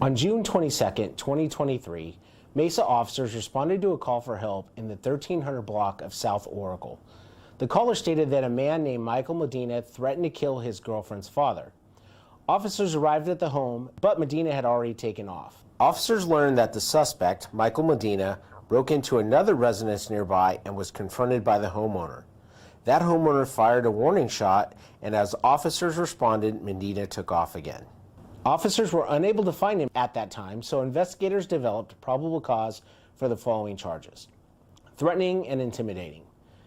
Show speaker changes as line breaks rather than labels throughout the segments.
On June 22, 2023, Mesa officers responded to a call for help in the 1300 block of South Oracle. The caller stated that a man named Michael Medina threatened to kill his girlfriend's father. Officers arrived at the home, but Medina had already taken off. Officers learned that the suspect, Michael Medina, broke into another residence nearby and was confronted by the homeowner. That homeowner fired a warning shot, and as officers responded, Medina took off again. Officers were unable to find him at that time, so investigators developed probable cause for the following charges: threatening and intimidating,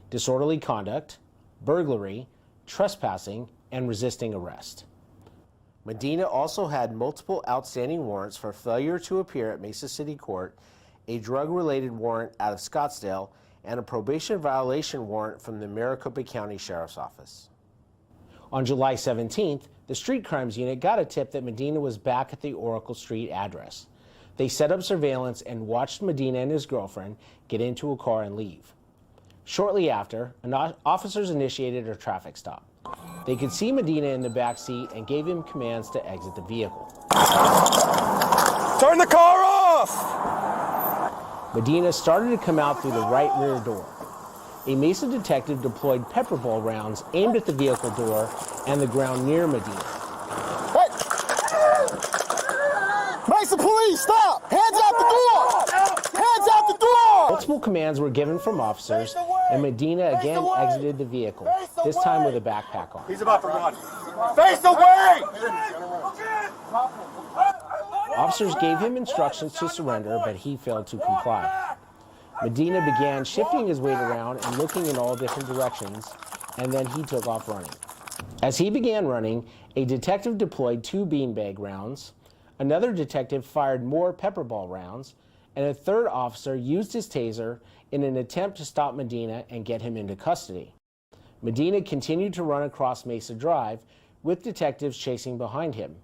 disorderly conduct, burglary, trespassing, and resisting arrest. Medina also had multiple outstanding warrants for failure to appear at Mesa City Court, a drug-related warrant out of Scottsdale, and a probation violation warrant from the Maricopa County Sheriff's Office. On July 17th, the Street Crimes Unit got a tip that Medina was back at the Oracle Street address. They set up surveillance and watched Medina and his girlfriend get into a car and leave. Shortly after, officers initiated a traffic stop. They could see Medina in the back seat and gave him commands to exit the vehicle.
Turn the car off!
Medina started to come out through the right rear door. A Mesa detective deployed pepper ball rounds aimed at the vehicle door and the ground near Medina.
Hey! Mesa Police, stop! Hands out the door! Hands out the door!
Multiple commands were given from officers, and Medina again exited the vehicle, this time with a backpack on.
He's about to run. Face away!
Officers gave him instructions to surrender, but he failed to comply. Medina began shifting his weight around and looking in all different directions, and then he took off running. As he began running, a detective deployed 2 beanbag rounds, another detective fired more pepper ball rounds, and a third officer used his taser in an attempt to stop Medina and get him into custody. Medina continued to run across Mesa Drive, with detectives chasing behind him.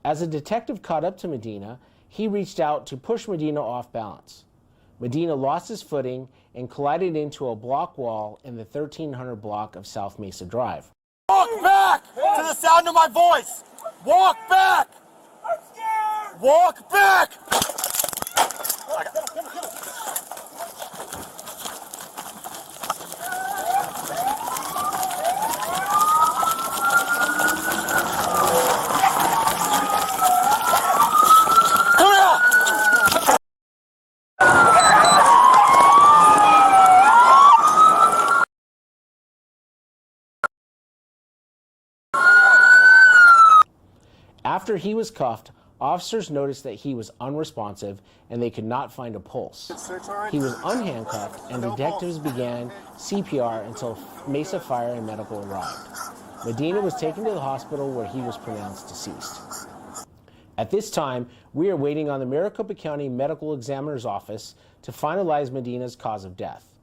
As a detective caught up to Medina, he reached out to push Medina off balance. Medina lost his footing and collided into a block wall in the 1300 block of South Mesa Drive.
Walk back to the sound of my voice! Walk back! I'm scared! Walk back!
After he was cuffed, officers noticed that he was unresponsive and they could not find a pulse. He was unhandcuffed and detectives began CPR until Mesa Fire and Medical arrived. Medina was taken to the hospital where he was pronounced deceased. At this time, we are waiting on the Maricopa County Medical Examiner's Office to finalize Medina's cause of death.